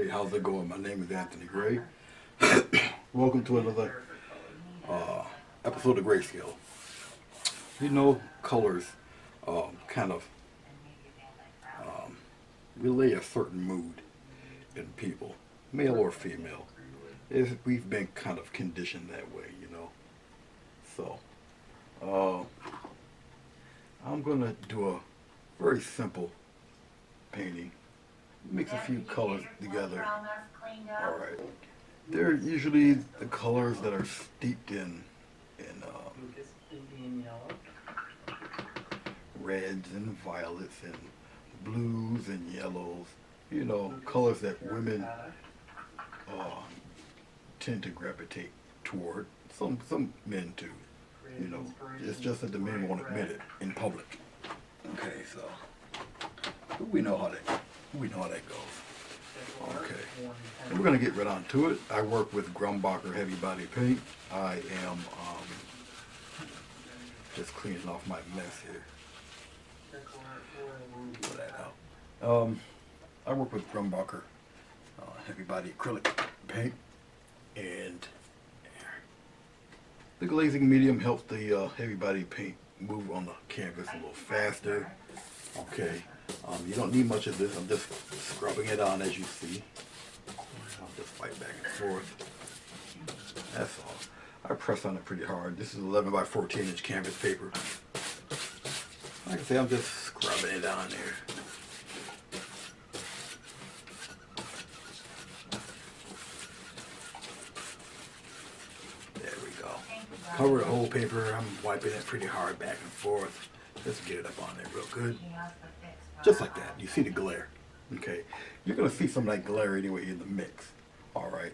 Hey, how's it going? My name is Anthony Gray. Welcome to another uh, episode of Grayscale. You know, colors kind of relay a certain mood in people, male or female. We've been kind of conditioned that way, you know. So, uh, I'm going to do a very simple painting. Mix a few colors together. Alright. They're usually the colors that are steeped in reds and violets and blues and yellows. You know, colors that women uh, tend to gravitate toward. Some men too. You know, it's just that the men won't admit it in public. Okay, so we know how that goes. Okay, and we're gonna get right on to it. I work with Grumbacher Heavy Body Paint. I am just cleaning off my mess here. Pull that out. I work with Grumbacher Heavy Body Acrylic Paint, and the glazing medium helps the heavy body paint move on the canvas a little faster. Okay, you don't need much of this. I'm just scrubbing it on, as you see. I'll just fight back and forth. That's all. I press on it pretty hard. This is 11 by 14 inch canvas paper. Like I say, I'm just scrubbing it on there. There we go. Cover the whole paper. I'm wiping it pretty hard back and forth. Just get it up on there real good. Just like that. You see the glare. Okay. You're going to see some of that glare anyway in the mix. Alright.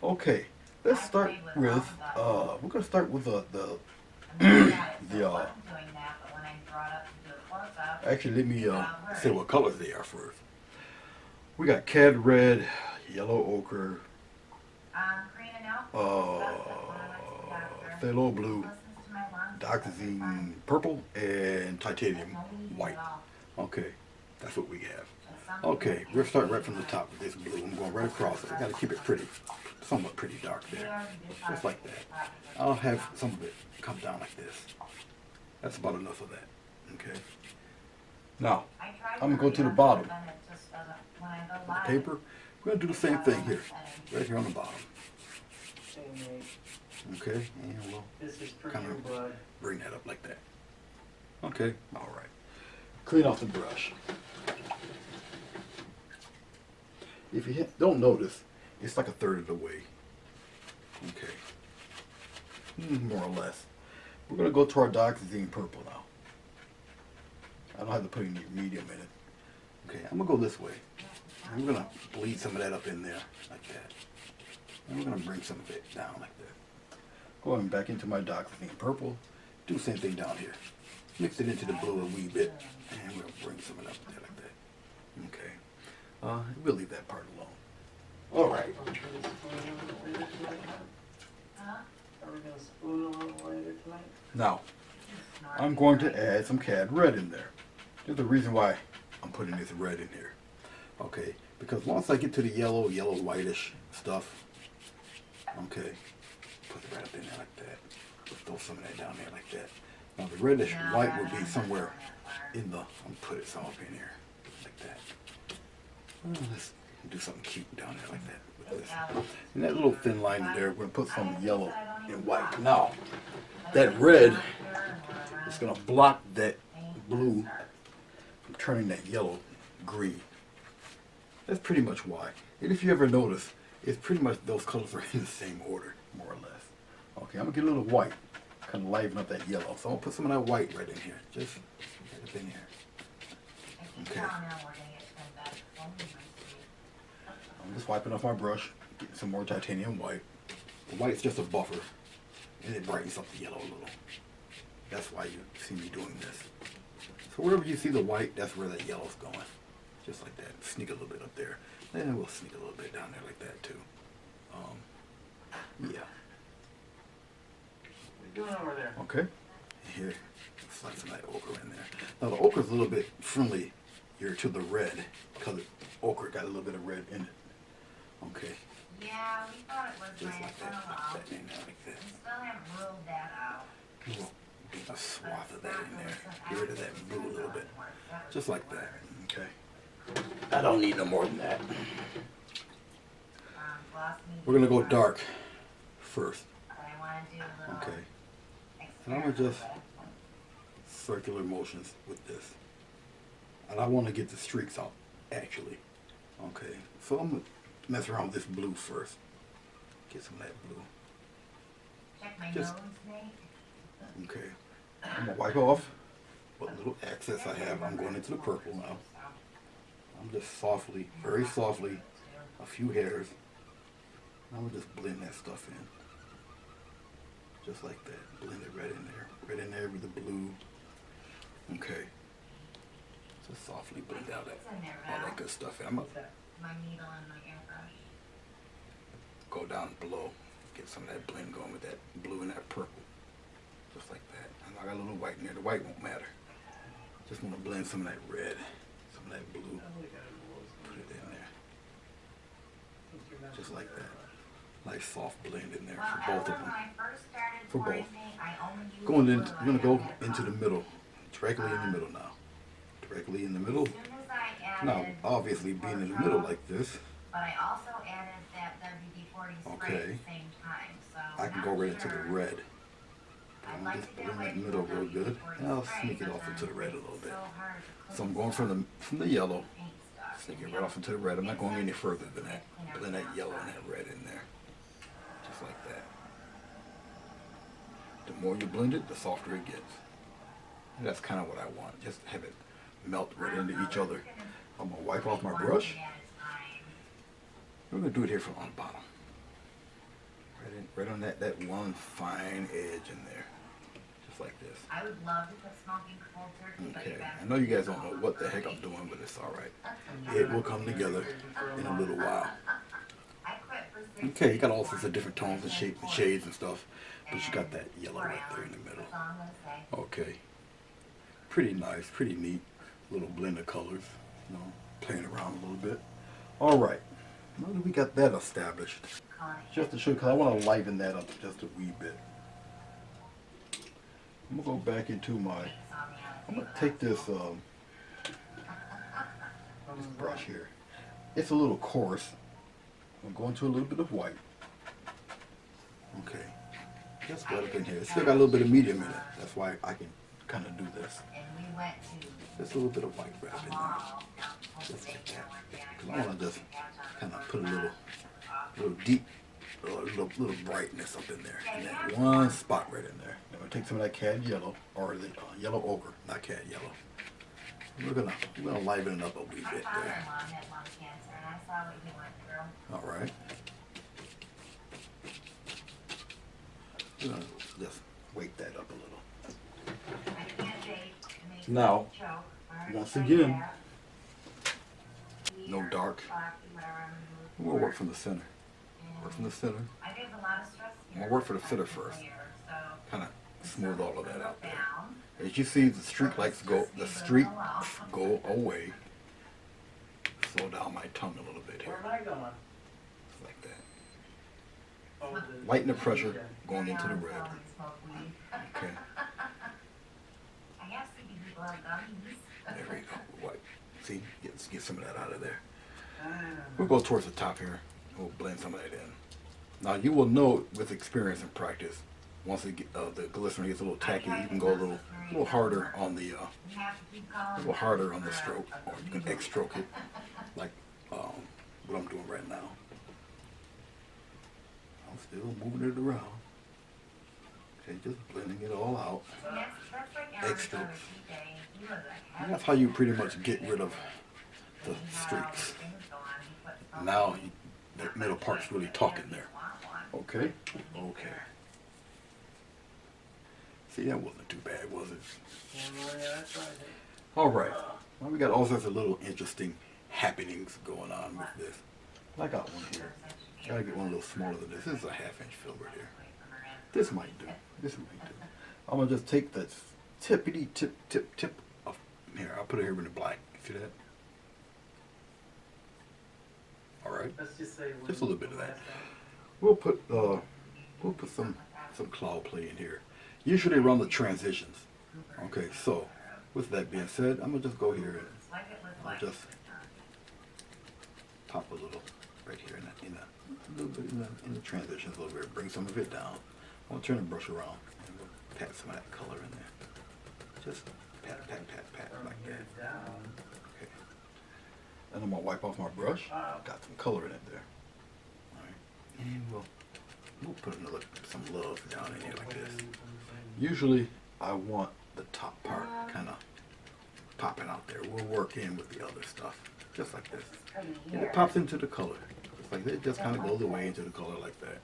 Okay. Let's start with, we're going to start with actually let me say what colors they are first. We got cad red, yellow ochre, phthalo blue, dioxazine purple, and titanium white. Okay, that's what we have. Okay, we'll start right from the top with this blue. I'm going right across it. I gotta keep it pretty, somewhat pretty dark there. Just like that. I'll have some of it come down like this. That's about enough of that. Okay. Now, I'm gonna go to the bottom. The paper, we're gonna do the same thing here. Right here on the bottom. Okay, and we'll kind of bring that up like that. Okay, alright. Clean off the brush. If you don't notice, it's like a third of the way. Okay. More or less. We're going to go to our dioxazine purple now. I don't have to put any medium in it. Okay, I'm going to go this way. I'm going to bleed some of that up in there, like that. And we're going to bring some of it down like that. Going back into my dioxazine purple. Do the same thing down here. Mix it into the blue a wee bit. And we'll bring some of it up there like that. Okay. We'll leave that part alone. Alright. Are we going to spoon a little later tonight? Now, I'm going to add some cad red in there. There's a reason why I'm putting this red in here. Okay, because once I get to the yellow whitish stuff, okay, put the red up in there like that. Throw some of that down there like that. Now the reddish white would be somewhere in the, I'm put it some up in here, like that. Let's do something cute down there like that with this. And that little thin line in there, we're going to put some yellow and white. Now, that red is going to block that blue from turning that yellow green. That's pretty much why. And if you ever notice, it's pretty much those colors are in the same order, more or less. Okay, I'm going to get a little white, kind of liven up that yellow. So I'm going to put some of that white right in here. Just get it in here. Okay. I'm just wiping off my brush, getting some more titanium white. The white's just a buffer, and it brightens up the yellow a little. That's why you see me doing this. So wherever you see the white, that's where that yellow's going. Just like that. Sneak a little bit up there. And we'll sneak a little bit down there like that too. Yeah. What are you doing over there? Okay. Here, slide some of that ochre in there. Now the ochre's a little bit friendly here to the red because ochre got a little bit of red in it. Okay, Yeah, we thought it was just nice. like I that. don't Pop know. that in there like We that. still haven't ruled that out. Little bit of swath of But that it's in not there. really Get rid of something that blue a little bit. that would Just be like that. worse. Okay. I don't need no more than that. Gloss medium We're gonna go dark. dark first. But I wanna do a little Okay. And I'm gonna experiment just with it. circular motions with this. And I want to get the streaks out, actually. Okay. So I'm gonna mess around with this blue first. Get some of that blue. Check my just- nose, Nate. Okay. I'm gonna wipe off what little excess I have. I'm going into the purple now. I'm just softly, very softly, a few hairs. I'm gonna just blend that stuff in. Just like that. Blend it right in there. Right in there with the blue. Okay. Just softly blend out that, It's in there, all that Val. good stuff. I'm gonna My needle and my airbrush. go down below. Get some of that blend going with that blue and that purple. Just like that. And I got a little white in there. The white won't matter. Just want to blend some of that red, some of that blue. Put it in there. Just like that. Nice soft blend in there Well, for both of when them. I first started For pouring both. paint, I only used Going in, blue. you're gonna I go had that into the problem. middle. Directly in the middle now. Directly in the middle. As soon as I added Now, obviously being in the middle like this, but I also added that WD-40 spray Okay. at the same time, so. I can go right into the red. But I'd I'm like just to get blend away that from middle the real good. WD-40 And I'll spray, sneak it but off into the then red a it's little bit. so hard to So I'm clean going from the yellow. paint stuff. Sneak it right off into the red. I'm not going any further than that. Blend that yellow and that red in there. Just like that. The more you blend it, the softer it gets. And that's kind of what I want. Just have it melt right into each other. I'm going to wipe off my brush. We're going to do it here from on the bottom. Right on that one fine edge in there. Just like this. I would love to put smoking cold turkey, but Okay. you I know you guys don't know what the heck I'm doing, but it's all right. It will come together in a little while. I quit for 6 Okay, you got all sorts of different tones and shapes and shades and stuff, but you got that yellow right there in the middle. That's all I'm gonna say. Okay. Pretty nice, pretty neat. Little blend of colors, you know, playing around a little bit. All right. Now that we got that established, just to show you, because I want to liven that up just a wee bit. I'm going to go back into my, I'm going to take this brush here. It's a little coarse. I'm going to a little bit of white. Okay. Just right up in here. It's still got a little bit of medium in it. That's why I can kind of do this. And we went to Just a little bit of white right up in there. mall. Just like that. Because I want to just kind of put a little deep, little brightness up in there. In that one spot right in there. I'm going to take some of that cad yellow, or the yellow ochre, not cad yellow. We're gonna liven it up a wee My bit there. father-in-law had lung cancer, and I saw what he went through. All right. We're gonna just wake that up a little. I can't bake to make Now, it choke. I already once tried again, that. no Here, dark. coffee, whatever I'm We'll looking work for. from the center. Work from the center. I give a lot of stress I'm here. gonna work for the center first. Here, so Kind of smooth all of that out there. down. As you see, the streak lights go. The streak go away. Slow down my tongue a little bit Where here, am I going? just like that. Oh, the- Lighten the pressure going into the Now red. I'm telling smoke weed. Okay, I have seen people have gummies. there we go. White. See, get some of that out of there. Ah. We'll go towards the top here. We'll blend some of that in. Now you will know with experience and practice. Once the glycerin gets a little tacky, you can go a little harder on the You have to keep calling a little harder on the stroke, or you can X-stroke it, like what I'm doing right now. I'm still moving it around. Okay, just blending it all out. That's like Aaron Extra. Brothers, he was a And that's how you pretty much get rid of the streaks. Now that middle part's really talking there. Okay? Okay. See, that wasn't too bad, was it? Oh, yeah, that's right. All right. Well, we got all sorts of little interesting happenings going on with this. I got one here. Gotta get one a little smaller than this. This is a 1/2-inch filbert here. This might do. This might do. I'm gonna just take that tippity tip of here. I'll put it here in the black. See that? All right. right? Let's just say. Just a little bit of that. last time. We'll put some cloud play in here. Usually around the transitions. Okay, so with that being said, I'm gonna just go here and I'll just pop a little right here in a little bit in the transitions a little bit. Bring some of it down. I'll turn the brush around and we'll pat some of that color in there. Just pat, pat, pat, pat like that. Okay. And I'm gonna wipe off my brush. Got some color in it there. All right. And we'll put some love down in here like this. Usually I want the top part kind of popping out there. We'll work in with the other stuff, just like this. And it pops into the color. Just like that. It just kind of goes away into the color like that.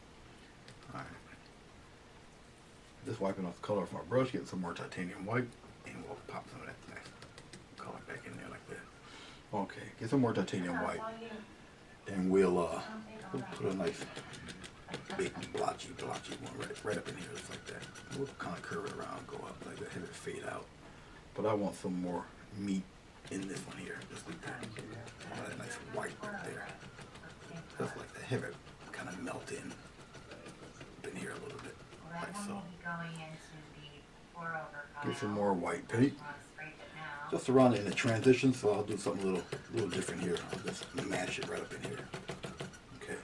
All right. Just wiping off the color off my brush, getting some more titanium white, and we'll pop some of that nice color back in there like that. Okay, get some more titanium white, and we'll put a nice big blotchy one right up in here, just like that. We'll kind of curve it around, go up like that, have it fade out. But I want some more meat in this one here, just like that. All that nice white right there, just like that. Have it kind of melt in up in here a little bit, like so. Get some more white paint. Just around in the transition, so I'll do something a little different here. I'll just mash it right up in here. Okay.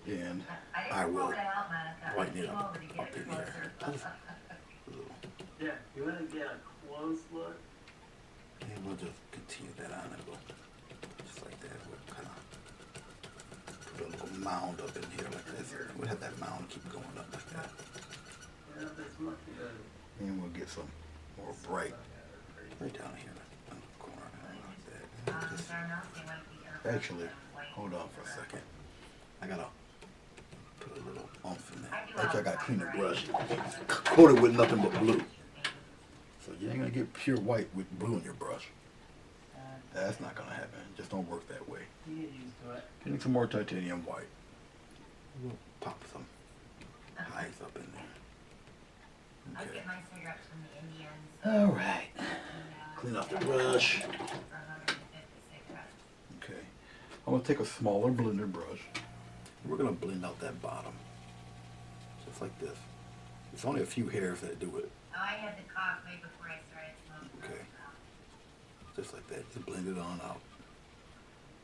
And I will lighten it up in here. Just a little. Yeah, you want to get a close look? And we'll just continue that on and go just like that. We'll kind of put a little mound up in here like this. We'll have that mound keep going up like that. Yeah, that's much better. And we'll get some more bright right down here in the corner like that. Just, actually, hold on for a second. I gotta put a little oomph in there. Actually, I gotta clean the brush. Coat it with nothing but blue. So you ain't gonna get pure white with blue in your brush. That's not gonna happen. It just don't work that way. You get used to it. Getting some more titanium white. We'll pop some highs up in there. I Okay. get my cigarettes from the Indians. All right. Clean off the brush. For 150 cigarettes. Okay. I'm gonna take a smaller blender brush. We're gonna blend out that bottom, just like this. It's only a few hairs that do it. Oh, I had the cough right before I started smoking. Okay. Just like that. Just blend it on out.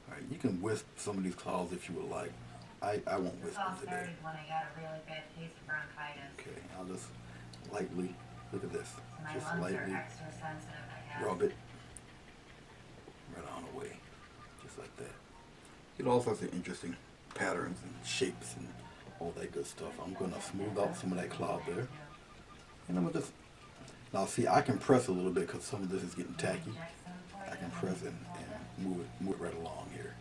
All right. You can wisp some of these clouds if you would like. I won't This wisp all them today. started when I got a really bad case of bronchitis. Okay. I'll just lightly look at this. My Just lungs are lightly extra sensitive, I guess. rub it right on away, just like that. Get all sorts of interesting patterns and shapes and all that good stuff. I'm gonna smooth out some of that cloud there, and I'm gonna just now see. I can press a little bit because some of this is getting tacky. I can press it and move it right along here,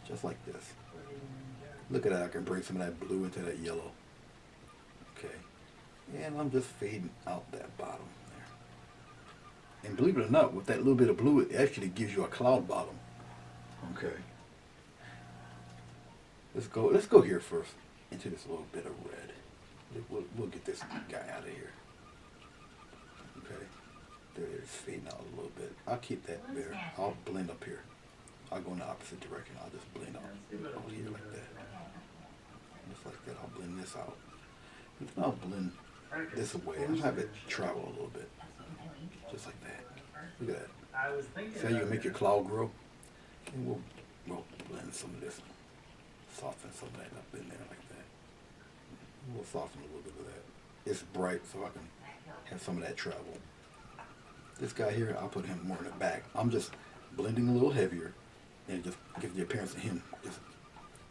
just like this. Look at that. I can bring some of that blue into that yellow. Okay, and I'm just fading out that bottom there. And believe it or not, with that little bit of blue, it actually gives you a cloud bottom. Okay. Let's go here first into this little bit of red. We'll get this guy out of here. Okay. There it is, fading out a little bit. I'll keep that there. I'll blend up here. I'll go in the opposite direction. I'll just blend out here like that. Just like that. I'll blend this out. And then I'll blend this away and have it travel a little bit. Just like that. Look at that. I was thinking. So you can make your cloud grow. And we'll blend some of this. Soften some of that up in there like that. We'll soften a little bit of that. It's bright so I can have some of that travel. This guy here, I'll put him more in the back. I'm just blending a little heavier and just give the appearance of him just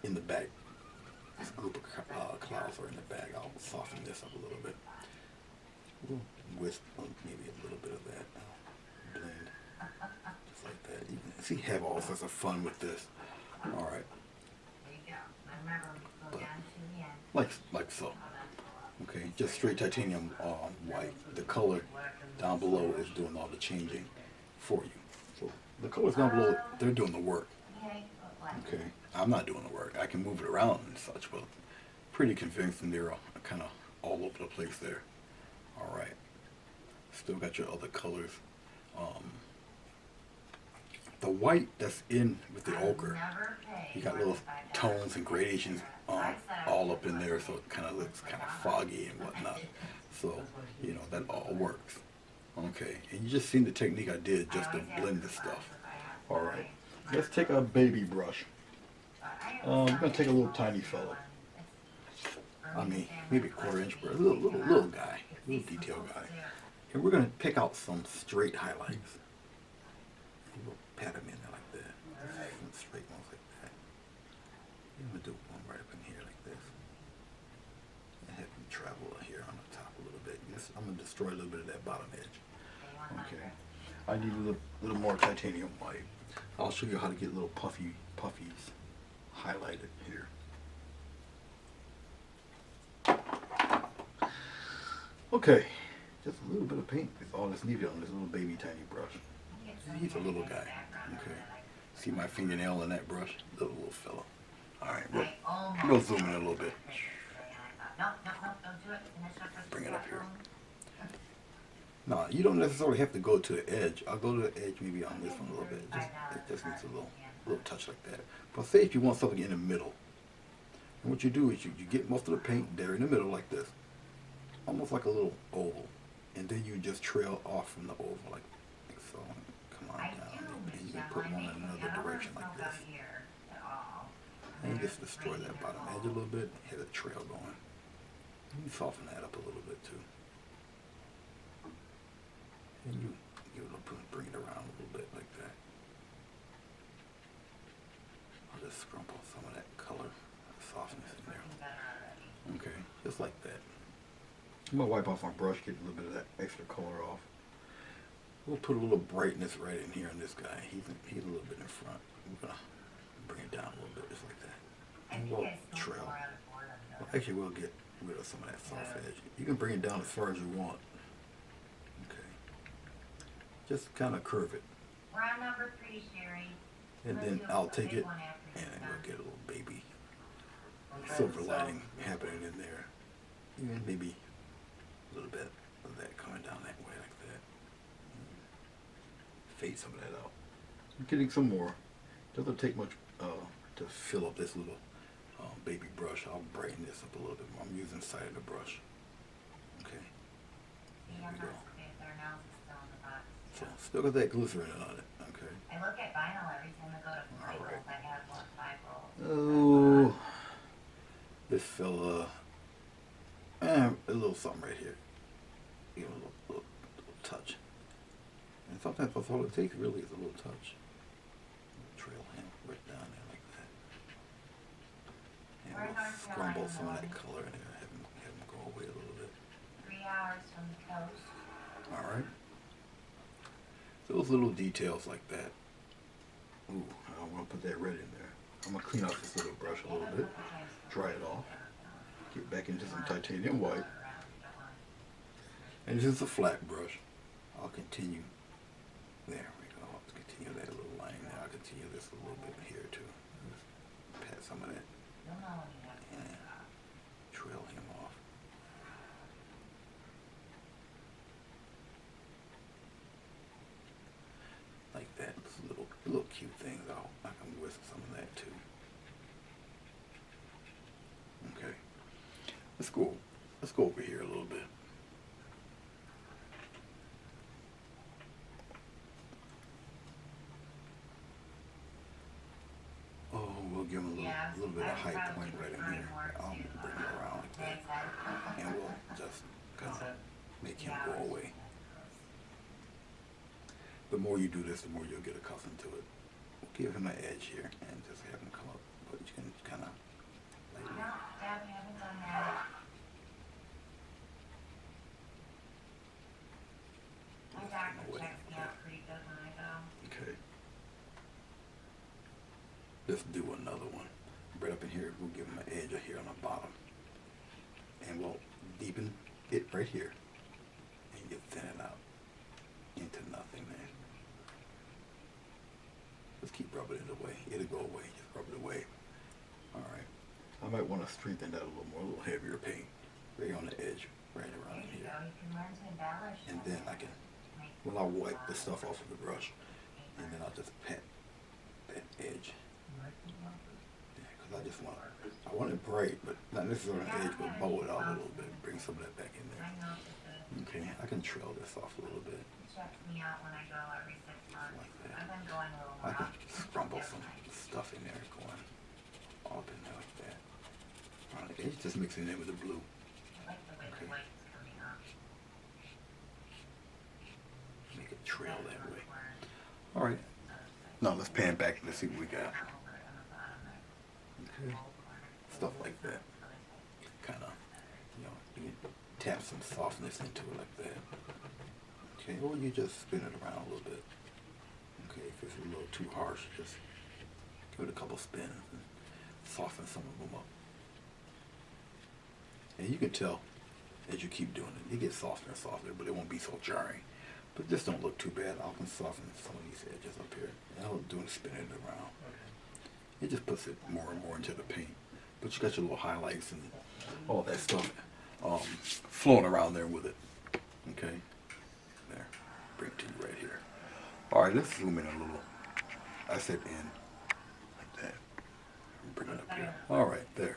in the back. This group of clouds are in the back. I'll soften this up a little bit. We'll wisp maybe a little bit of that. Blend. Just like that. You can see, have all sorts of fun with this. All right. There you go. I remember we go down to the end. Like so. Okay, just straight titanium white. The color down below is doing all the changing for you. So the colors down below, they're doing the work. Okay, I'm not doing the work. I can move it around and such, but pretty convincing they're kind of all over the place there. All right, still got your other colors the white that's in with the I would ochre, never pay you got more little than $5 tones and gradations I said I all was up in gonna there, pay so it kind of looks like kind of $100. foggy and whatnot. So, you know, that all works. Okay, and you just seen the technique I did just to blend this stuff. All right, let's take a baby brush. I'm gonna take a little tiny fellow. I mean, maybe a 1/4 inch brush, little guy, little detail guy. And we're gonna pick out some straight highlights. And we'll pat them in there like that. Some straight ones like that. I'm gonna do one right up in here like this. And have them travel here on the top a little bit. I'm gonna destroy a little bit of that bottom edge. Okay. I need a little more titanium white. I'll show you how to get little puffies highlighted here. Okay, just a little bit of paint is all that's needed on this little baby tiny brush. He's a little guy. Okay. See my fingernail in that brush? Little fella. Alright, we'll zoom in a little bit. Bring it up here. No, you don't necessarily have to go to the edge. I'll go to the edge maybe on this one a little bit. It just needs a little touch like that. But say if you want something in the middle. And what you do is you get most of the paint there in the middle like this. Almost like a little oval. And then you just trail off from the oval like so. Come on down. And you can put one in another direction like this. And you just destroy that bottom edge a little bit. Hit a trail going. You soften that up a little bit too. And you bring it around a little bit like that. I'll just scrumple some of that color, softness in there. Okay, just like that. I'm gonna wipe off my brush, get a little bit of that extra color off. We'll put a little brightness right in here on this guy. He's a little bit in front. We're gonna bring it down a little bit, just like that. And we'll trail. Well, actually, we'll get rid of some of that soft edge. You can bring it down as far as you want. Okay. Just kind of curve it. Round number 3, Sherry. And then I'll take it and we'll get a little baby silver lining happening in there. Even maybe a little bit of that coming down that way like that. Fade some of that out. I'm getting some more. Doesn't take much to fill up this little baby brush. I'll brighten this up a little bit more. I'm using the side of the brush. Okay. There we go. So still got that glycerin on it. Okay. I look at vinyl every time I go to All right. I have 5 rolls. Oh, this fella, a little something right here. Give him a little touch. And sometimes that's all it takes really is a little touch. Trail him right down there like that. And we'll scramble some of that color in there, have him go away a little bit. 3 hours from the coast. Alright. Those little details like that. Ooh, I want to put that red in there. I'm going to clean off this little brush a little bit. Dry it off. Get back into some titanium white. And this is a flat brush. I'll continue. There we go. I'll continue that little line there. I'll continue this a little bit here too. Just pat some of that. And trail him off. Like that. Just little cute things. I can whisk some of that too. Okay. Let's go over here a little bit. Oh, we'll give him a little bit of high point right in here. I'll bring it around like that. And we'll just kind of make him go away. The more you do this, the more you'll get accustomed to it. We'll give him an edge here and just have him come up. But you can kind of No, Dad, we haven't done that. My doctor checks me out pretty good when I go. Okay. Let's do another one. Right up in here, we'll give him an edge here on the bottom. And we'll deepen it right here. And you thin it out into nothing there. Just keep rubbing it away. It'll go away. Just rub it away. Alright. I might want to strengthen that a little more, a little heavier paint. Right on the edge, right around in here. You can learn to embellish. And then I can, well, I'll wipe the stuff off of the brush. And then I'll just pat bright, but not necessarily on the edge, but bow it out a little bit. Bring some of that back in there. I noticed it. Okay, I can trail this off a little bit. Check me out when I go every 6 months. Like that. I've been going a little I more can often. scrumble some stuff in there, going up in there like that. Alright, it's just mixing it with the blue. I like the way Okay. the white is coming up. Make it trail that way. Where, Alright, now let's pan back and let's see what we got. over on the bottom there. Okay, stuff like that. Kind of, you know, you can tap some softness into it like that. Okay, or you just spin it around a little bit. Okay, if it's a little too harsh, just give it a couple spins and soften some of them up. And you can tell as you keep doing it, it gets softer and softer, but it won't be so jarring. But this don't look too bad. I can soften some of these edges up here. And I'll do spinning it around. It just puts it more and more into the paint. But you got your little highlights and all that stuff flowing around there with it. Okay, there. Bring it to you right here. All right, let's zoom in a little. I said in, like that. Bring it up here. All right, there.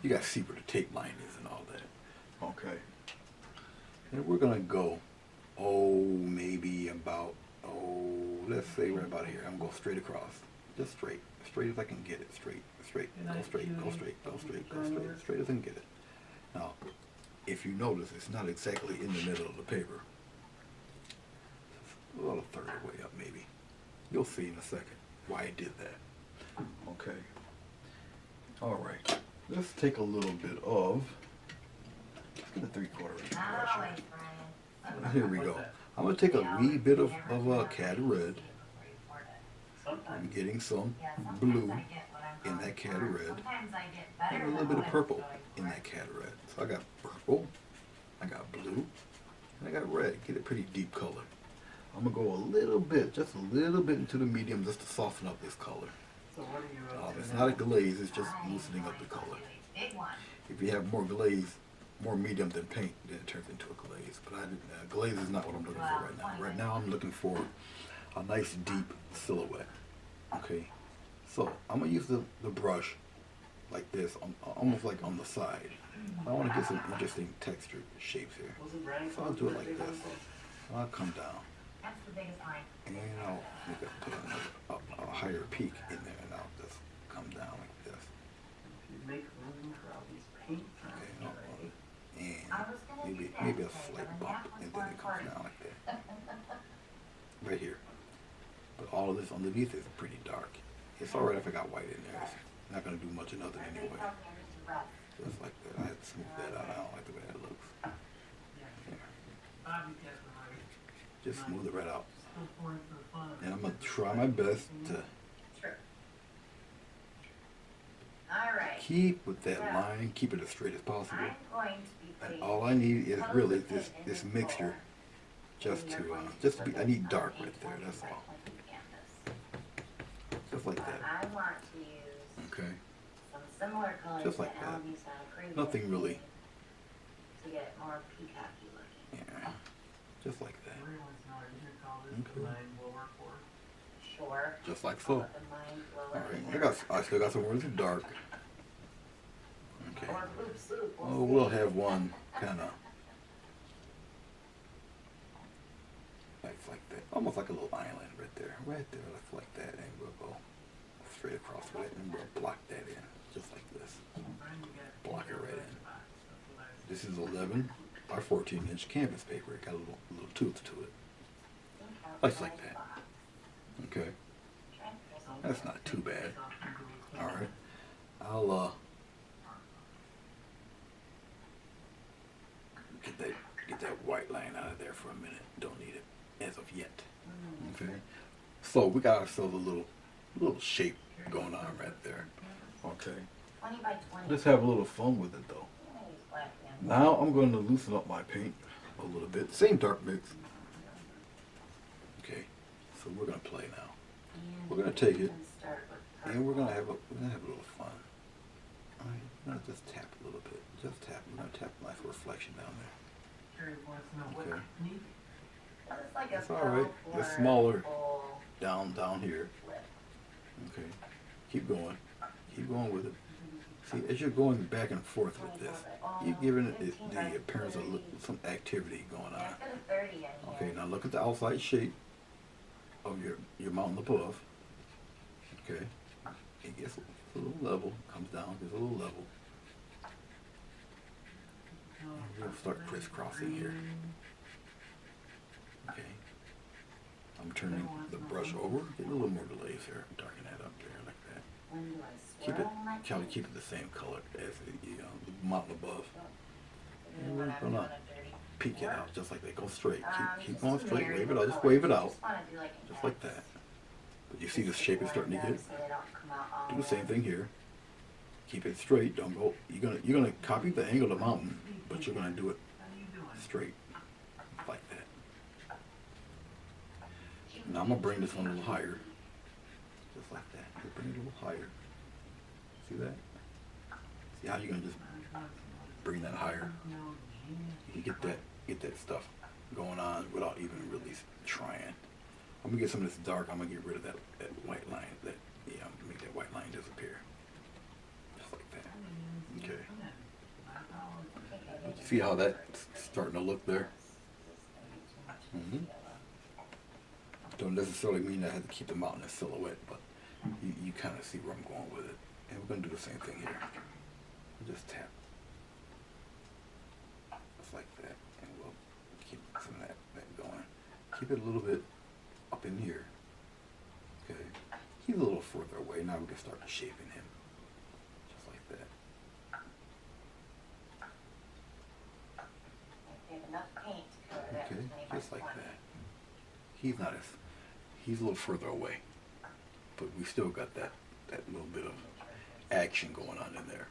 You got to see where the tape line is and all that. Okay. And we're gonna go, maybe about, let's say right about here. I'm gonna go straight across. Just straight. Straight as I can get it. Straight, straight, go straight, go straight, go straight, go straight. Straight as I can get it. Now, if you notice, it's not exactly in the middle of the paper. It's about a third of the way up, maybe. You'll see in a second why I did that. Okay. All right. Let's take a little bit of, let's get a 3/4 inch brush. Not always, Brian. Here we go. I'm going to take a wee bit of cad red. I'm getting some Yeah, sometimes blue I get what I'm in going that cad for. red. Sometimes I get better and a little than bit of what I'm purple going in for. that cad red. So I got purple, I got blue, and I got red. Get a pretty deep color. I'm going to go a little bit, just a little bit into the medium just to soften up this color. So what are you up to It's now? not a glaze, it's just loosening up the color. Big one. If you have more glaze, more medium than paint, then it turns into a glaze. But I didn't, glaze is not what I'm looking for right now. Right now I'm looking for a nice deep silhouette. Okay, so I'm gonna use the brush like this, almost like on the side. I want to get some interesting textured shapes here. Wasn't Brian So I'll do it like big this. one? I'll come down That's the biggest line. and I'll make a higher peak in there, and I'll just come down like this. You make room for all these paint Okay, cans, and I was gonna maybe do that maybe a today, slight but bump, that and was then it comes one down like that, right here. But all of this underneath is pretty dark. It's all right if I got white in there. It's not gonna do much of nothing anyway. Just like that. I had to smooth that out. I don't like the way that looks. There. Bobby gets right. Just smooth it right out. Still pouring for the fun. And I'm gonna try my best to True. All right. keep with that line, keep it as straight as possible. I'm going to be And putting all I need is really this mixture, just to be. I need dark right there. That's all. Just like that. I want to use Okay. some similar colors Just like that that. Alan used on previously Nothing really. to get it more peacocky looking. Yeah. Just like that. Everyone's not in here college, Okay. the line will work for. Sure. Just like I'll so. let the mind flow All right. in. I still got some words of dark. Okay. Or oops, oop, Oh, see. we'll have one kind of like that, almost like a little island right there, like that, and we'll go straight across with it, and we'll block that in, just like this. Brian, you got Block it right in. box. That's what I- This is 11 by 14-inch canvas paper. It got a little tooth to it. Just like that. Okay, that's not too bad. All right, I'll get that white line out of there for a minute. Don't need it as of yet. Okay, so we got ourselves a little shape going on right there. Okay, 20 by 20. let's have a little fun with it though. I'm gonna use black pen. Now I'm going to loosen up my paint a little bit. Same dark mix. Okay, so we're going to play now. And We're going to take we it can start with and we're going to have purple. a little fun. All right, we're going to just tap a little bit. Just tap. We're going to tap a nice reflection down there. Terry wants to know what Okay. technique. It's like a It's all right. full It's pour, smaller. full Down here. flip. Okay, keep going. Keep going with it. See, as you're going back and forth with this, you're giving it the appearance of some activity going Yeah, on. it's got a 30 in here. Okay, now look at the outside shape of your mountain above. Okay, it gets a little level, comes down, gets a little level. We'll start crisscrossing here. Okay, I'm turning the brush over, getting a little more delays here, darken that up there like that. When do I Keep it, swirl my try to paint? keep it the same color as the mountain above. And when I'm Gonna doing a dirty peek it work. out just like that. Go straight. Keep Just going to straight. marry Wave the it out. Just colors. wave it out. Just wanna do like an Just like X. that. But you see the Just shape is line starting to them get. so they don't come out all Do the the same way. thing here. Keep it straight. Don't go. You're gonna copy the angle of the mountain, but you're gonna do it straight like that. Now I'm gonna bring this one a little higher, just like that. Just bring it a little higher. See that? See how you're gonna just bring that higher? You get that stuff going on without even really trying. I'm gonna get some of this dark. I'm gonna get rid of that white line. Make that white line disappear. Just like that. Okay. See how that's starting to look there? Don't necessarily mean I have to keep the mountain in silhouette, but you kind of see where I'm going with it. And we're gonna do the same thing here. We'll just tap. Just like that. And we'll keep some of that going. Keep it a little bit up in here. Okay. He's a little further away. Now we can start shaping him. Just like that. If you have enough paint to cover that Okay. 25 Just like 20. that. He's a little further away. But we still got that little bit of action going on in there.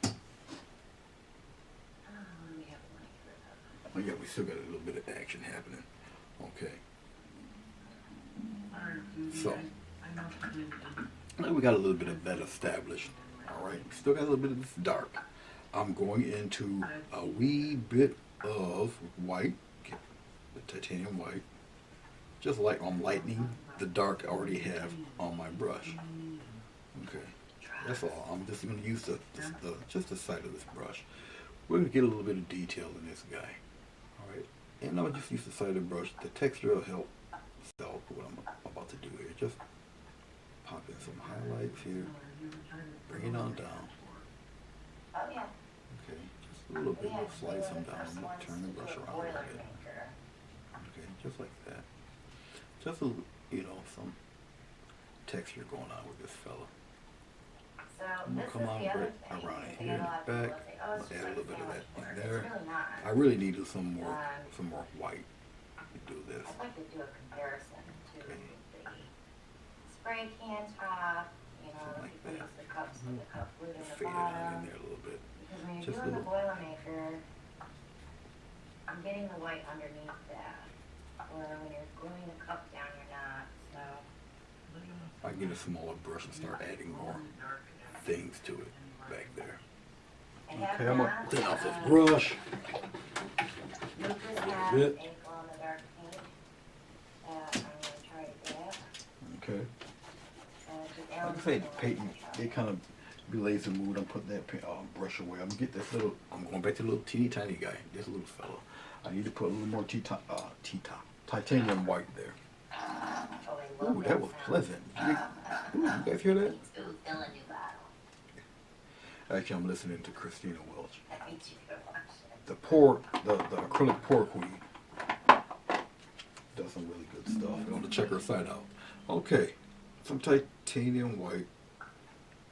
Let me have a mic for that. Oh yeah, we still got a little bit of action happening. Okay. So, now we got a little bit of that established. Alright, still got a little bit of this dark. I'm going into a wee bit of white, the titanium white. Just like I'm lightening the dark I already have on my brush. Okay, that's all. I'm just going to use just the side of this brush. We're going to get a little bit of detail in this guy. Alright, and I'll just use the side of the brush. The texture will help sell what I'm about to do here. Just pop in some highlights here. Bring it on down. Oh, yeah. Okay, just a little bit. We'll slice them down. I'm going to turn the brush around a little bit. Okay, just like that. Just some texture going on with this fella. So I'm gonna this come is on the other right thing. around I here in get a lot the of back. people say, oh, I'll it's add just a like little bit of that sandwich board. in there. It's really not. I really need some more white to do this. I'd like to do a comparison to Okay. the spray can top, Something like people that. use the cups with the cup lid in the Fade it on in bottom. there a little bit. Because when you're Just doing the little- Boilermaker, I'm getting the white underneath that. Where when you're gluing the cup down, you're not, so. I get a smaller brush and start adding more things to it back there. I have Okay, I'm gonna that, clean off this brush. Lucas a little has bit. a glow-in-the-dark paint that I'm gonna try to get. Okay. Just Like I Allen's say, gonna painting, try. it kind of belays the mood. I'm putting that brush away. I'm gonna get this little. I'm going back to the little teeny tiny guy. This little fella. I need to put a little more titanium white there. Oh, I love Ooh, that was sound. pleasant. Ooh, you guys hear that? Ooh, fill a new bottle. Actually, I'm listening to Christina Welch. That makes you go watch it. The acrylic pour queen does some really good stuff. You want to check her site out. Okay, some titanium white,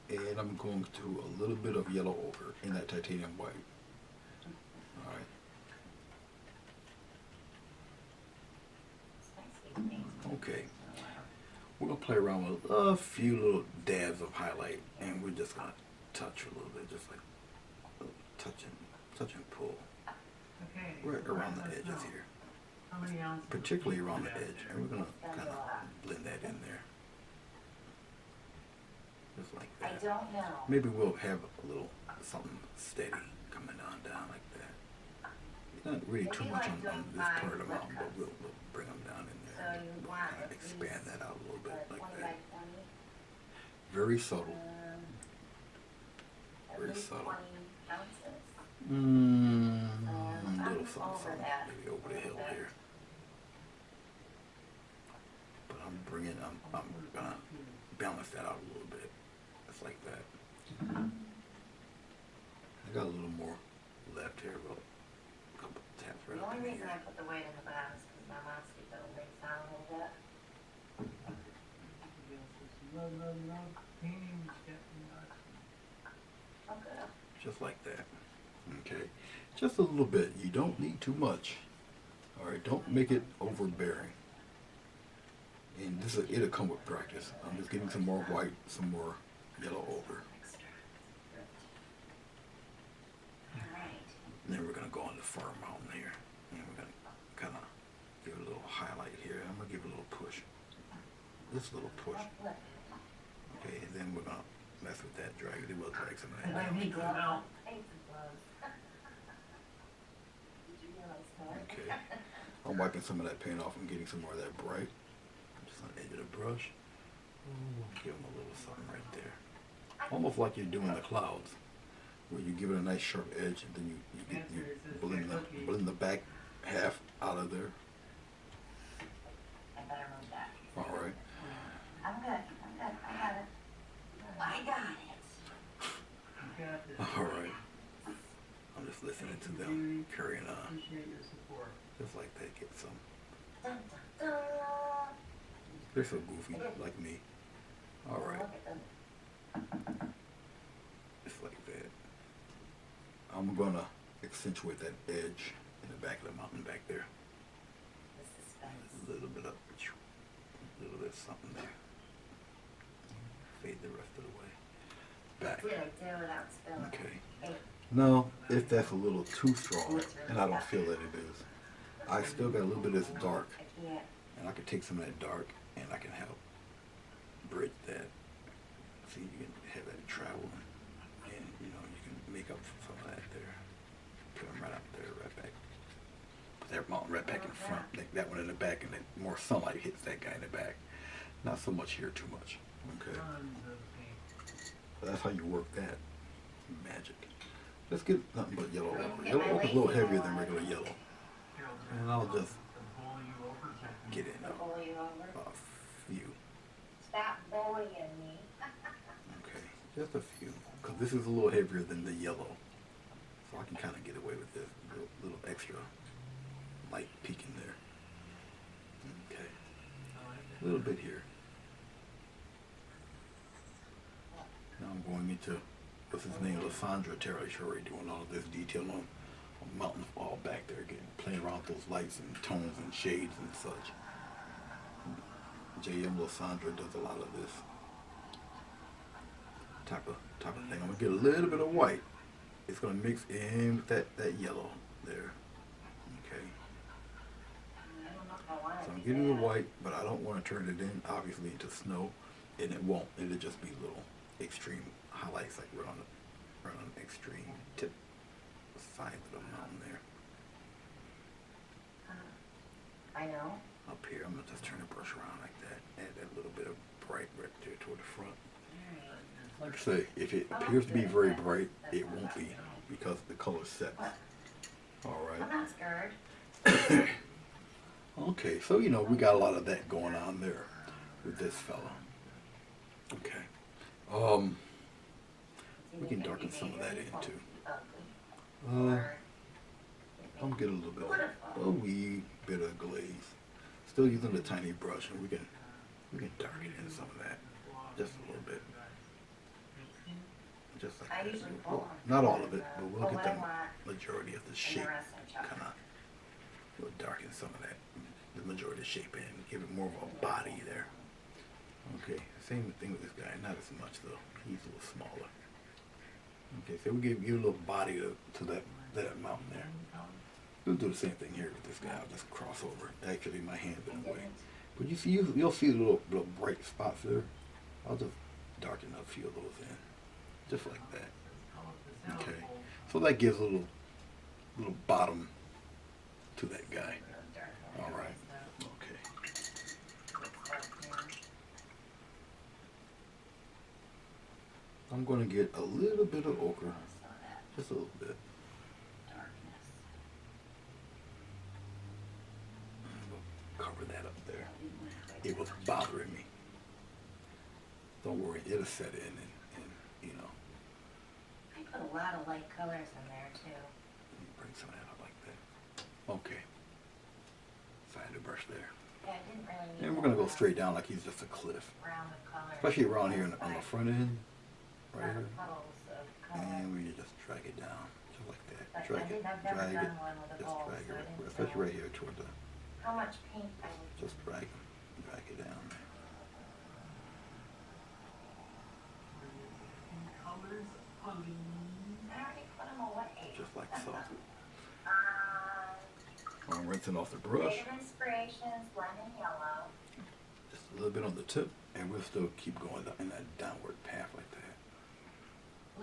and I'm going to do a little bit of yellow ochre in that titanium white. All right. It's nice, these things. Okay. We're gonna play around with a few little dabs of highlight, and we're just gonna touch a little bit, just like touch and pull Okay. right around the edges here. How many ounces? Particularly around the edge, and we're gonna kind of blend that in there, just like I that. don't know. Maybe we'll have a little something steady coming on down like that. Not really too much on this part of the mountain, but we'll bring them down in So there. you We'll want kind of at expand least that out a little bit like 20 by that. 20? Very subtle. At Very least subtle. 20 ounces. A little I'm something, over something. that. Maybe over the hill here. But I'm gonna balance that out a little bit. Just like that. I got a little more left here, but a couple taps right The up only in reason here. I put the weight in the bottom is because my mom's keep it breaks down a little bit. No, painting, getting nuts. Oh, good. Just like that. Okay. Just a little bit. You don't need too much. Alright, don't make it overbearing. And it'll come with practice. I'm just getting some more white, some more yellow over. Extra. Alright. And then we're gonna go on the far mountain here. And we're gonna kinda give it a little highlight here. I'm gonna give it a little push. Just a little push. Okay, and then we're gonna mess with that drag. It will drag some of that I down. need gloves. I need some gloves. Did you realize that? Okay. I'm wiping some of that paint off and getting some more of that bright. Just on the edge of the brush. Give them a little something right there. Almost like you're doing the clouds. Where you give it a nice sharp edge and then you blend the back half out of there. I better move that. Alright. I'm good. I got it. I got it. You got this. Alright. I'm just listening to them carrying on. Appreciate your support. Just like that, get some. Dun, dun, dun. They're so goofy, like me. Alright. Look at them. Just like that. I'm gonna accentuate that edge in the back of the mountain back there. The suspense. A little bit up. A little bit of something there. Fade the rest of the way. Back. Did I do without spilling? Okay. Hey, No, if that's a little too strong, and I don't feel that it is. I still got a little bit of this dark, I can't. and I can take some of that dark, and I can help bridge that. See, you can have that travel, and you can make up for some of that there. Put them right out there, right back. Put that mountain right back in front. That one in the back, and then more sunlight hits that guy in the back. Not so much here, too much. Okay. Tons of paint. So that's how you work that magic. Let's get nothing but yellow ochre. Yellow ochre is a little heavier than regular yellow. And I'll just Bowl you over, so I can- get in Pull you over. a few. Stop bullying me. Okay, just a few. Because this is a little heavier than the yellow. So I can kind of get away with this little extra light peak in there. Okay, a little bit here. Now I'm going into, what's his name, Lysandra territory, doing all of this detail on mountains all back there, playing around with those lights and tones and shades and such. J.M. Lysandra does a lot of this type of thing. I'm gonna get a little bit of white. It's gonna mix in with that yellow there. Okay. I don't know if I want So I'm to getting do the that. white, but I don't want to turn it in obviously into snow, and it won't. It'll just be little extreme highlights, like right on the extreme tip side of the mountain there. I know. Up here, I'm gonna just turn the brush around like that. Add that little bit of bright right there toward the front. Like I say, if it appears to be very bright, it won't be because the color sets. All I'm right. not scared. Okay, so we got a lot of that going on there with this fella. Okay. We can darken some of that in too. I'm gonna get a little bit, a wee bit of glaze. Still using the tiny brush, and we can darken in some of that, just a little bit, just like I that. usually Well, pull not all of it, but we'll what get I the want, majority of the and shape. the rest I chop. Kind of, we'll darken some of that, the majority of the shape in, give it more of a body there. Okay, same thing with this guy. Not as much though. He's a little smaller. Okay, so we give a little body to that mountain there. We'll do the same thing here with this guy. I'll just cross over. Actually, my hand's in the way. But you see, you'll see the little bright spots there. I'll just darken a few of those in, just like that. Okay, so that gives a little bottom to that guy. All right. Okay. I'm going to get a little bit of ochre, Some of that just a little bit. darkness. Cover that up there. I didn't want to It was bothering me. Don't worry, it'll set in and you know, I put a lot of light colors in there too. bring some of that up like that. Okay. Side the brush there. Yeah, I didn't really need. And we're gonna go straight down like he's just a cliff. Round of color. Especially around here on the front end. Right Round here. puddles of color. And we just drag it down. Just like that. But Drag it. I've never Drag it. done one with a Just bowl, drag so I it. didn't Especially know right here toward the how much paint I would use. just drag it. Drag it down. Colors on I already put them away. Just like so. Um, I'm rinsing off the brush. Creative Inspirations, lemon yellow. Just a little bit on the tip. And we'll still keep going in that downward path like that.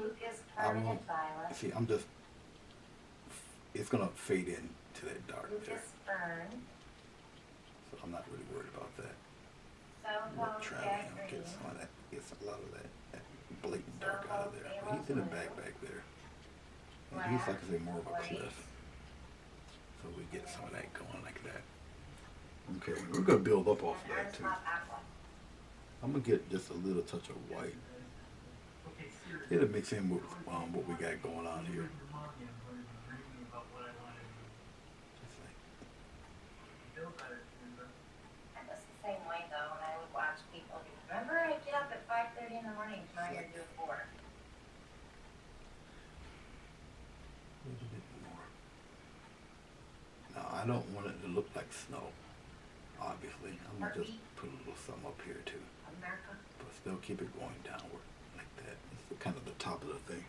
Lucas I Permanent won't, Violet. see, I'm just, it's gonna fade in to that dark there. Lucas Fern. So I'm not really worried about that. Soho We'll try Jack and get Green. some of that, get a lot of that blatant dark out of there. But he's in the back there. And he's like I say more of a cliff. So we get some of that going like that. Okay, we're gonna build up off of that too. Top Aqua. I'm gonna get just a little touch of white. Okay, serious. It'll mix in with what we got going on here. Your mom, I'm going to be dreaming about what I want to do. Just like, Feel better, Kimber. I was the same way though, when I would watch people do. Remember, I'd get up at 5:30 in the morning, trying to do 4. a little bit more. Now I don't want it to look like snow. Obviously, I'm gonna just put a little something up here too, America. but still keep it going downward like that. It's the, kind of the top of the thing.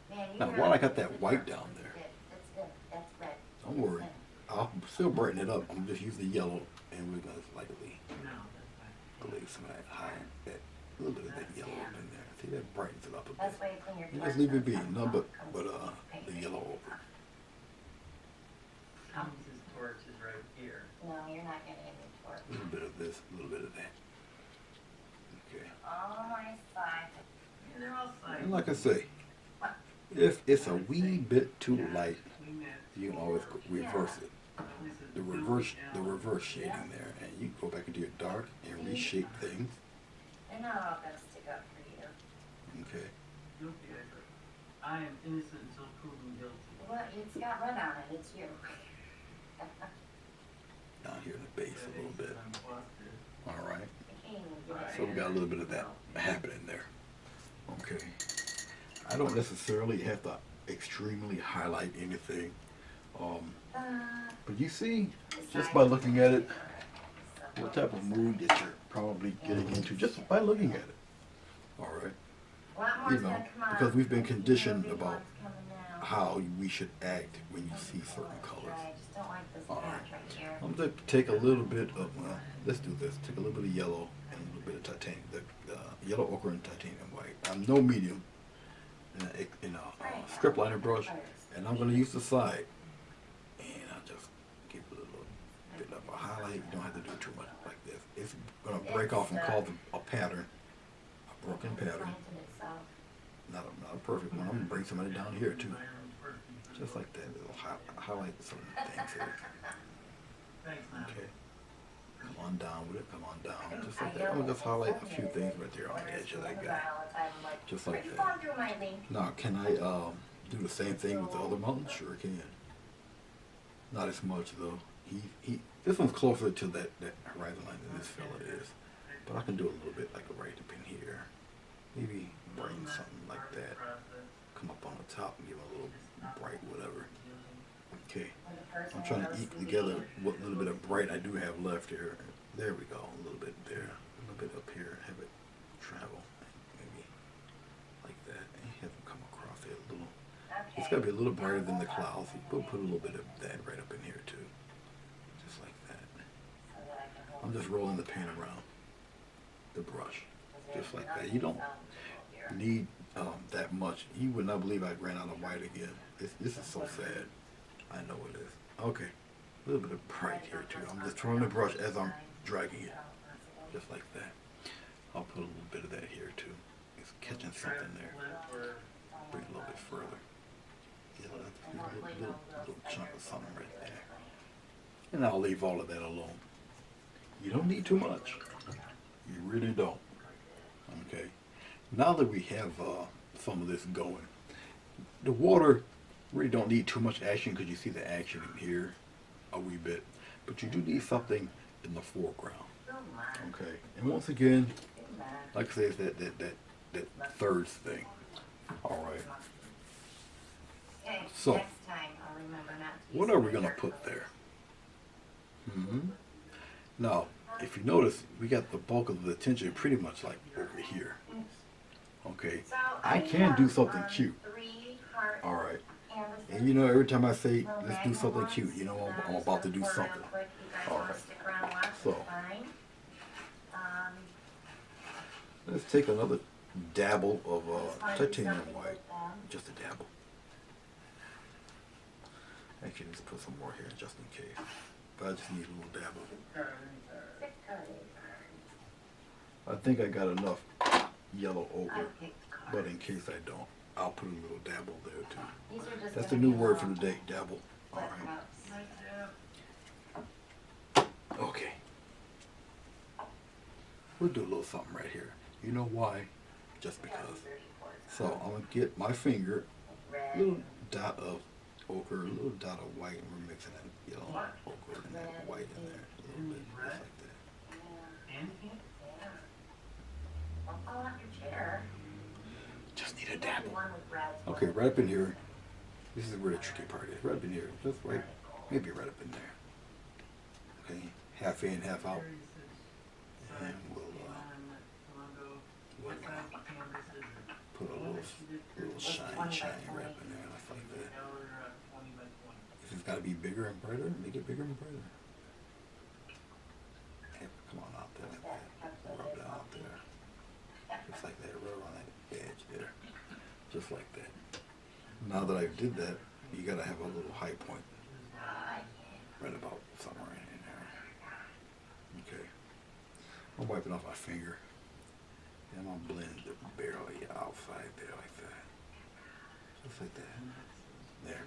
Man, you Now, really while I got put that the white dark down ones there, in. That's good. That's red. don't worry. I'll still brighten it up. I'm just use the yellow, and we're gonna lightly No, that's fine. glaze some of that high, that little bit of that yellow up in there. See, that brightens it up a That's bit. why you clean your You torch just leave it up, be, something no, comes but paint. the yellow over. Thomas's torch is right here. No, you're not getting any torch. A little bit of this, a little bit of that. Okay. All my sides. Yeah, they're all sides. And like I say, if it's a wee bit too light, you can always reverse it. The reverse shading there, and you go back into your dark and reshape things. They're not all gonna stick up for you. Okay. Guilty, I am innocent until proven guilty. Well, it's got red on it. It's you. Down here in the base a little bit. I'm busted. All right. I can't even get it. So we got a little bit of that happening there. Okay. I don't necessarily have to extremely highlight anything. But you see, just by looking at it, what type of mood that you're probably getting into just by looking at it. All right. A lot more You is know, gonna come out. because we've been Maybe conditioned movie about ones coming out. how we should act when you see certain colors. I just don't like this All patch right here. I'm going to take a little bit of, well, let's do this. Take a little bit of yellow and a little bit of titanium, the yellow ochre and titanium white. I'm no medium in a strip liner brush, and I'm going to use the side. And I'll just give it a little bit of a highlight. You don't have to do too much like this. It's going to break off and cause a pattern, a broken pattern. Planted itself. Not a perfect one. I'm going to bring some of it down here too. Just like that. It'll highlight some things here. Thanks, man. Okay. Come on down with it. Come on down. Just like that. I'm going to just highlight a few things right there on the edge of that guy. Just like You've that. gone through my link. Now, can I do the same thing with the other mountains? Sure can. Not as much though. This one's closer to that horizon line than this fella is. But I can do a little bit like right up in here. Maybe brighten something like that. Come up on the top and give it a little bright whatever. Okay. I'm trying to eke together what little bit of bright I do have left here. There we go. A little bit there. A little bit up here. Have it travel. Maybe like that. And have it come across there a little. It's got to be a little brighter than the clouds. We'll put a little bit of that right up in here too. Just like that. I'm just rolling the paint around the brush. Just like that. You don't need that much. You would not believe I ran out of white again. This is so sad. I know it is. Okay. A little bit of bright here too. I'm just throwing the brush as I'm dragging it. Just like that. I'll put a little bit of that here too. It's catching something there. Bring it a little bit further. Yeah, that's a little chunk of something right there. And I'll leave all of that alone. You don't need too much. You really don't. Okay. Now that we have some of this going, the water really don't need too much action because you see the action in here a wee bit. But you do need something in the foreground. Okay. And once again, like I say, it's that third thing. All right. Okay, So, next time I'll remember not to what use are we the gonna hair put color. there? Now, if you notice, we got the bulk of the attention pretty much like over here. Okay. So I can do have, something cute. 3 heart All right. canvases. And you know, every time I say, Little let's do magnet something ones. cute, you know, I'm Just about to gonna do pour real something. quick. You guys All wanna right. stick around and watch? So. It's fine. Um, Let's take another dabble of just wanna do titanium something white. with them. Just a dabble. Actually, let's put some more here just in case. But I just need a little dabble. 6 cards. I think I got enough yellow I ochre, picked cards. but in case I don't, I'll put a little dabble there too. These are just That's the gonna new be word for little the day, dabble. All flip right. cups. Okay. We'll do a little something right here. You know why? Just because. So I'm gonna get my finger, Red. a little dot of ochre, a little dot of white, and we're mixing that yellow ochre and that white in there a little bit, just like that. Yeah. Don't fall off your chair. Just need a You got dabble. one with reds, one Okay, with right up in here. This is where the tricky part is. Right up in here, just right, maybe right up in there. Okay, half in, half out, and we'll put a little shine right up in there, like that. If it's got to be bigger and brighter, make it bigger and brighter. Hey, come on out there like that. Rub it out there. Just like that. Rub on that edge there. Just like that. Now that I did that, you got to have a little high point. Right about somewhere in there. Okay. I'm wiping off my finger. And I'm blend the barely outside there like that. Just like that. There.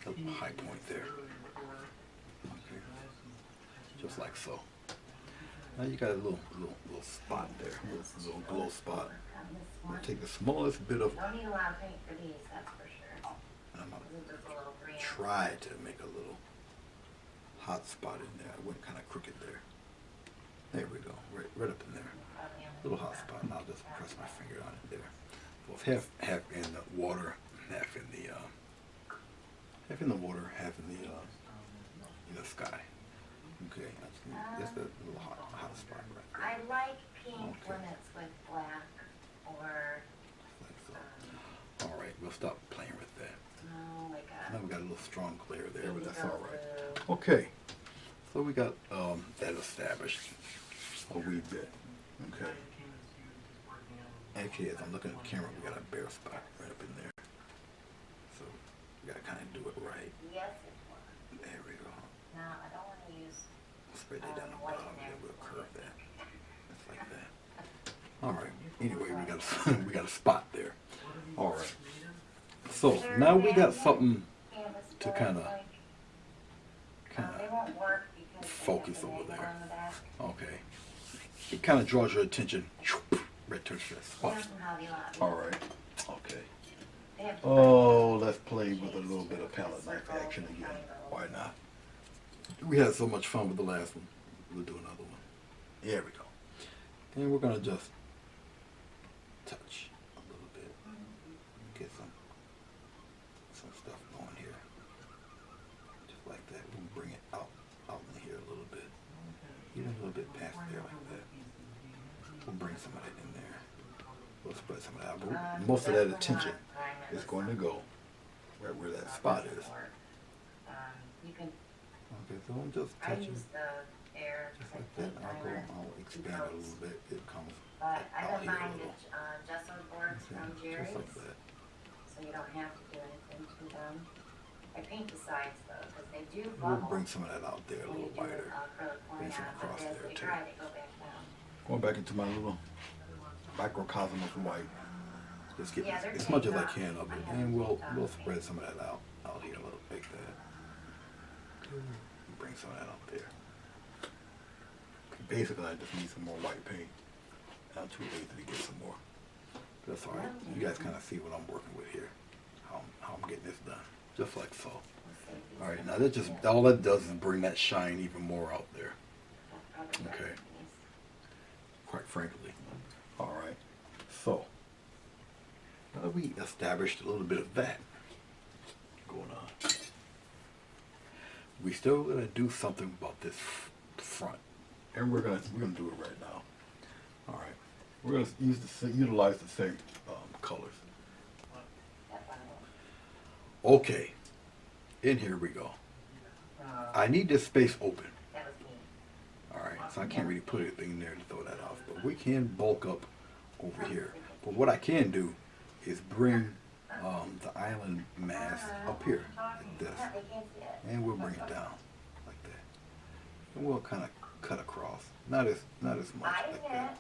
A little high point there. Okay. Just like so. Now you got a little spot there. Little glow spot. I'm gonna take the smallest bit of, Don't need a lot of paint for these, that's for sure. and I'm gonna This is just a little green. try to make a little hot spot in there. I went kind of crooked there. There we go. Right up in there. Little hot spot, and I'll just press my finger on it there. Well, it's half in the water, half in the water, half in the sky. Okay, that's that little hot spot right there. I like pink Okay. when it's with black or, Like so. All right, we'll stop playing with that. no, like Now we got a little strong glare there, but that's indigo all right. blue. Okay, so we got that established a wee bit. Okay. Actually, as I'm looking at the camera, we got a bare spot right up in there. So we gotta kind of do it right. Yes, it was. There we go. No, I don't want to use, Spread that down the white bottom, in there. and we'll curve that. Just like that. All right. Anyway, we got we got a spot there. All right. So now we got something canvas to blue, kinda- like, kind they of won't work because they focus have the over angle there. on the back. okay. It kind of draws your attention right to that They spot. have some Hobby Lobby. All right. Okay. They have Oh, let's play with a little bit of palette knife action again. Why not? We had so much fun with the last one. We'll do another one. There we go. And we're gonna just touch a little bit. Get some stuff going here. Just like that. We'll bring it out in here a little bit. Even a little bit past there like that. We'll bring some of that in there. We'll spread some of that out. But most of that attention is going to go right where that spot is. You can, Okay, so I'm just I touching use the air just like that. I'll expand it a little bit. It comes but I out don't here a mind little. the gesso boards Okay, from Jerry's, just like that. so you don't have to do anything to them. I paint the sides though, because they do We'll bubble bring some of that out there a when you little do wider. acrylic Bring pouring some on, but across as there they too. dry, they go back down. Going back into my little microcosm of white. Just get Yeah, they're as much as I taped can of it, and we'll spread some of that out here a little, like that. Bring some of that up there. Basically, I just need some more white paint. I'm too lazy to get some more. That's all right. You guys kind of see what I'm working with here. How I'm getting this done, just like so. All right, now that just all that does is bring that shine even more out there. Okay. Quite frankly. All right. So now that we established a little bit of that going on, we still gonna do something about this front, and we're gonna do it right now. All right. We're gonna utilize the same colors. Okay. In here we go. I need this space open. That was me. Alright, so I can't really put anything in there to throw that off, but we can bulk up over here. But what I can do is bring the island mass up here, like this. They can't see it. And we'll bring it down, like that. And we'll kind of cut across. Not as much, like that.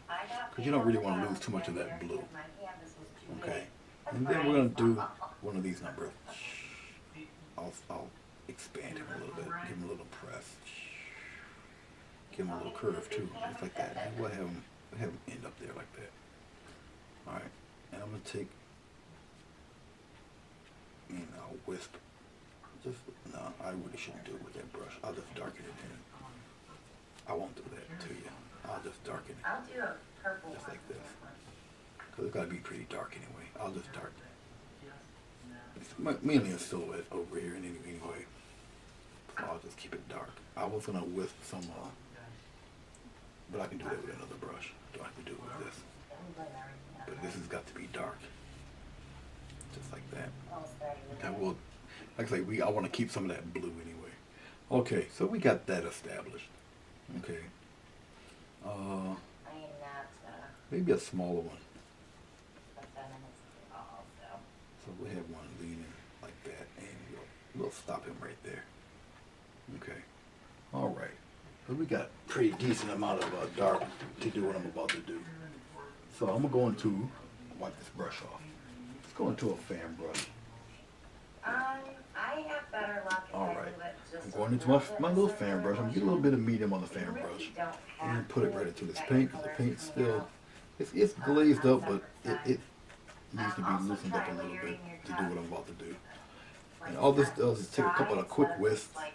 Because you don't really want to lose too much of that blue. Okay. And then we're going to do one of these numbers. I'll expand him a little bit, give him a little press. Give him a little curve too, just like that. And we'll have him end up there like that. Alright. And I'm going to take, and I'll wisp. No, I really shouldn't do it with that brush. I'll just darken it in. I won't do that to you. I'll just darken it. I'll do a purple Just one. like this. Because it's got to be pretty dark anyway. I'll just darken it. It's mainly a silhouette over here anyway. So I'll just keep it dark. I was going to wisp some, but I can do that with another brush. Don't have to do it with this. But this has got to be dark. Just like that. And we'll, like I say, I want to keep some of that blue anyway. Okay, so we got that established. Okay. I am not, Maybe a smaller one. a feminist at all, so. So we have one leaning like that, and we'll stop him right there. Okay. All right. So we got a pretty decent amount of dark to do what I'm about to do. So I'm gonna go into wipe this brush off. Let's go into a fan brush. I have better luck if All I right. do it just I'm a going into little bit my with little some fan brush. I'm gonna brush. get a little bit of medium on the You fan really brush, don't and then have put it to. right into this Got paint your because the colors paint's coming still out. it's glazed up, but it needs to be Also loosened up try a little layering bit your to do top. what I'm about to do. Like And all this that does is take a couple of side quick instead of wisps. just, like,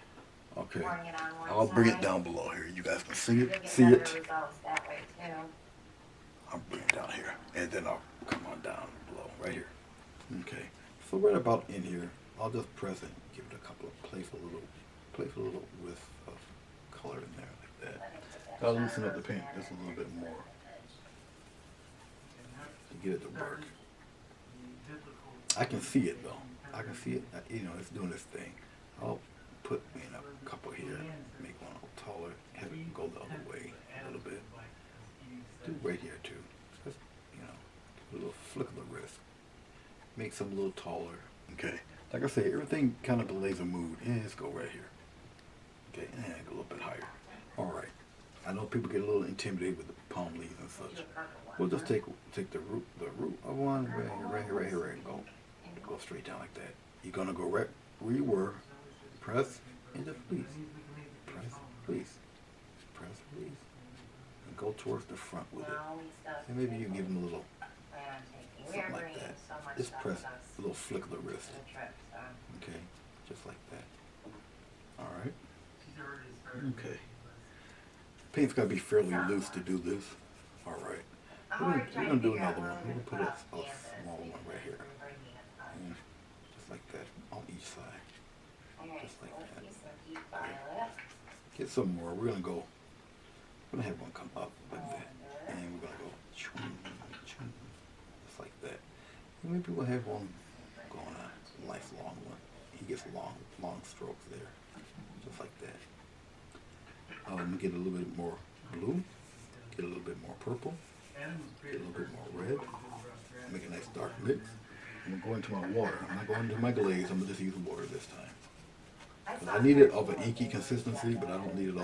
Okay. pouring it on one I'll bring it side. down below here. You guys can see You'll it. get See better it. results that way too. I'll bring it down here, and then I'll come on down below, right here. Okay. So right about in here, I'll just press it, give it a couple of place a little wisp of color in there like that. I'll loosen up the paint just a little bit more to get it to work. I can see it though. I can see it. You know, it's doing its thing. I'll put in a couple here, make one a little taller, have it go the other way a little bit. Do right here too. Just, you know, a little flick of the wrist. Make some a little taller. Okay. Like I say, everything kind of belays a mood. And let's go right here. Okay, and go a little bit higher. Alright. I know people get a little intimidated with the palm leaves and such. We'll just take the root of one right here, and go straight down like that. You're gonna go right where you were. Press and just please. Press, please. Press, please. And go towards the front with it. And maybe you give them a little something like that. Just press a little flick of the wrist. Okay, just like that. Alright. Okay. Paint's got to be fairly loose to do this. Alright. We're going to do another one. We're going to put a small one right here. And just like that on each side. Just like that. Okay. Get some more. We're going to have one come up like that. And we're going to go just like that. And maybe we'll have one going on. A nice long one. He gets long strokes there. Just like that. Get a little bit more blue, get a little bit more purple, get a little bit more red, make a nice dark mix. I'm going to go into my water. I'm not going into my glaze, I'm going to just use water this time. But I need it of an inky consistency, but I don't need it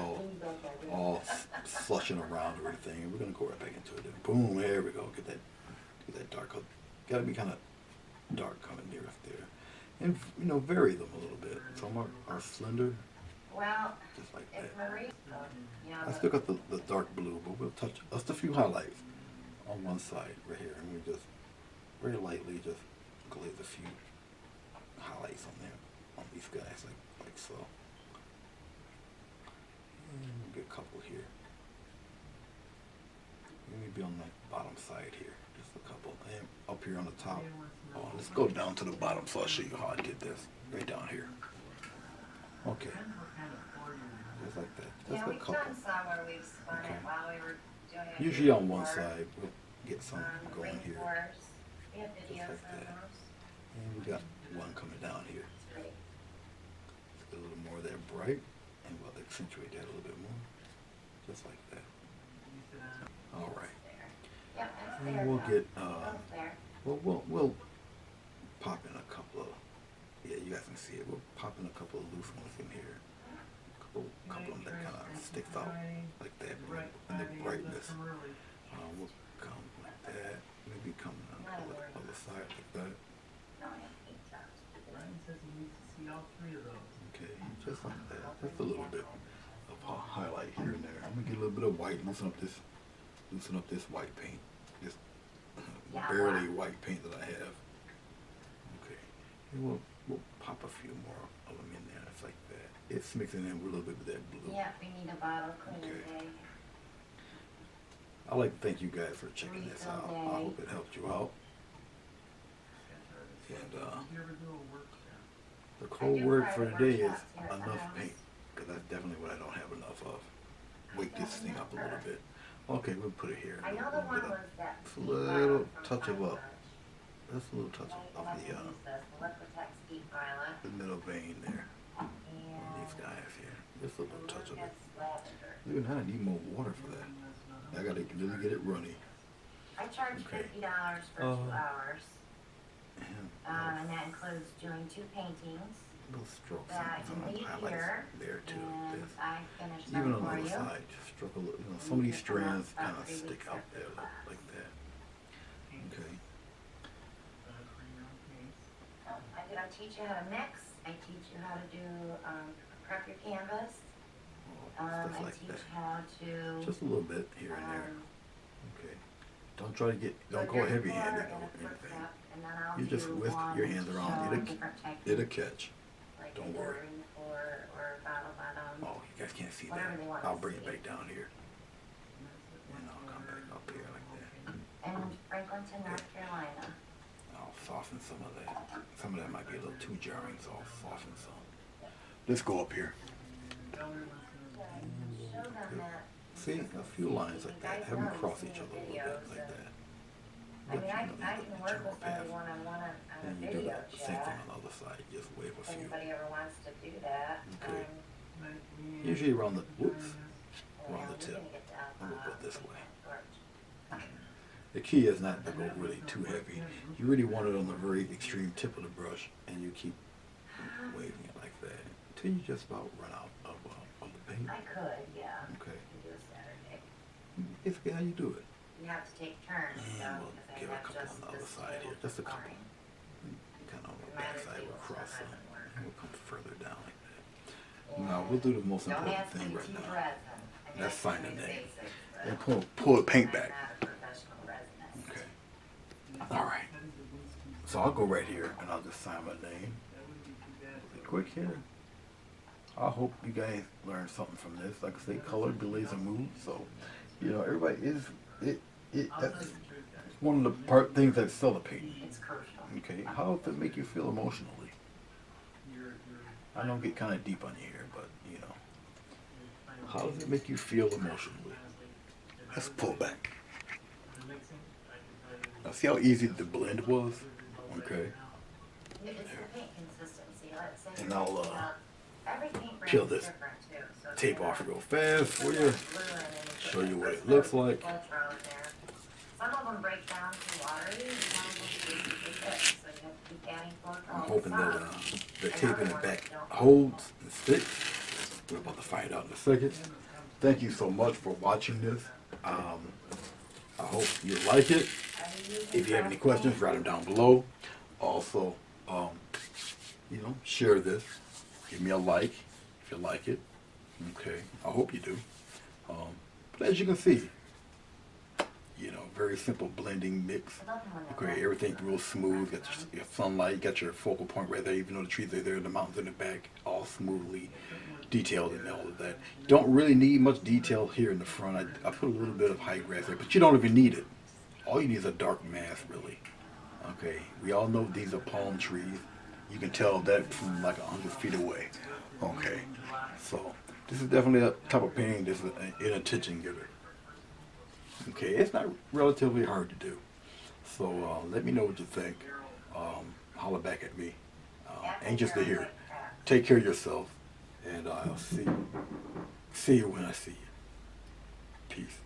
all slushing around or anything. And we're going to go right back into it. Boom, there we go. Get that that dark. Gotta be kind of dark coming near up there. And, you know, vary them a little bit. Some are slender, Well, just like if that. Marie, you know, I still got the dark blue, but we'll touch just a few highlights on one side right here. And we just very lightly just glaze a few highlights on there, on these guys, like so. And we'll get a couple here. Maybe on the bottom side here, just a couple. And up here on the top. Oh, let's go down to the bottom so I'll show you how I did this. Right down here. Okay. Just like that. Just yeah, a we've couple. done some where we've spun Okay. it while we were doing it. Usually on one before. side, we'll get some going here. Rainforest. We have Just videos like on that. those. And we got one coming down here. It's pretty. A little more there bright, and we'll accentuate that a little bit more. Just like that. All right. There. Yep, that's And there. we'll though. get, Both there. we'll pop in a couple of, yeah, you guys can see it. We'll pop in a couple of loose ones in here. Couple of them that kind of sticks out like that in the brightness. We'll come like that. Maybe come on the other side like that. No, I have 8 tops. Brian says he needs to see all 3 of those. Okay, just like that. Just a little bit of a highlight here and there. I'm gonna get a little bit of white, loosen up this white paint. This barely white paint that I have. Okay. And we'll pop a few more of them in there. It's like that. It's mixing in with a little bit of that blue. Yeah, we need a bottle cleaning Okay. day. I'd like to thank you guys for checking this out. I hope it helped you out. And Did you ever do a workshop? the code word for today is workshops here at the enough house. paint, because that's definitely what I don't have enough of. Wake this thing up a little bit. Okay, we'll put it here. I know the one was that. Just a little touch of a, just a little touch of The Liquitex Deep Violet. the middle vein there. On these And guys here. Just a little touch of it. Lucas Lavender. Even I need more water for that. I gotta really get it runny. I charge Okay. $50 for 2 hours. And And that includes doing 2 paintings little strokes that and you leave highlights here. there too. And This. I finish Even them on the for other you. side, just stroke a little, some of these strands kind of stick out there like that. Okay. I teach you how to mix. I teach you how to do, prep your canvas. Stuff I like teach that. how to, Just a little bit here and there. um, Okay. Don't try to don't put go your heavy color handed in a or quick anything. cup, and then I'll You just do whisk one your hands around. showing different It'll techniques, catch. like don't either worry. ring or bottle bottom. Oh, you guys can't see that. Whatever they want I'll to bring it see. back down here. And I'll come back up here like that. And Franklinton, North Carolina. I'll soften some of that. Some of that might be a little too jarring, so I'll soften some. Let's go up here. Show them that. See, a few lines like that. Have them cross each other a little bit like that. I mean, I But you know, can you get the work general with somebody path. one-on-one on a And you do video that, the same thing chat. on the other side. Just wave a If few. anybody ever wants to do that. Okay. Usually Usually around the, whoops, Yeah, around the we're tip. gonna get that, I'm gonna put this way. torch. The key is not to go really too heavy. You really want it on the very extreme tip of the brush, and you keep waving it like that until you just about run out of the paint. I could, yeah. Okay. We do a Saturday. Basically, how you do it. You have to take turns, And though, we'll because I give a have couple just on the other this side here, little just a couple. line. Kind of on the My back other side, we'll table cross still them, doesn't work. and we'll come further down like that. And Now we'll do the most don't important ask me thing to right teach now. resin. I mean, That's I can sign the do name. basics, but And pull the paint I'm back. not a professional resinist. Okay. All right. So I'll go right here and I'll just sign my name. Really quick here. I hope you guys learned something from this. Like I say, color delays a mood. So, you know, everybody is that's one of the things that sell the paint. It's crucial. Okay. How does it make you feel emotionally? I don't get kind of deep on you here, but you know, how does it make you feel emotionally? Let's pull back. Now see how easy the blend was? Okay. It's the paint consistency, let's say. And you're I'll, mixing up- every paint brand peel is this different, too, so if tape you off have real fast for you. blue in it, it's Show you what different. it looks like. Ultra out there. Some of them break down too watery, and some of them freeze too thick, so you have to keep adding filter I'm all the hoping that time. the tape in the back holds and sticks. We're about to find out in a second. Thank you so much for watching this. I hope you like it. If you have any questions, write them down below. Also, share this. Give me a like if you like it. Okay, I hope you do. But as you can see, very simple blending mix. Okay, everything real smooth. Got your sunlight, got your focal point right there. Even though the trees are there, the mountains in the back, all smoothly detailed and all of that. Don't really need much detail here in the front. I put a little bit of high grass there, but you don't even need it. All you need is a dark mass, really. Okay, we all know these are palm trees. You can tell that from like 100 feet away. Okay, so this is definitely a type of painting that's an attention giver. Okay, it's not relatively hard to do. So let me know what you think. Holler back at me. Anxious to hear. Take care of yourself, and I'll see you when I see you. Peace.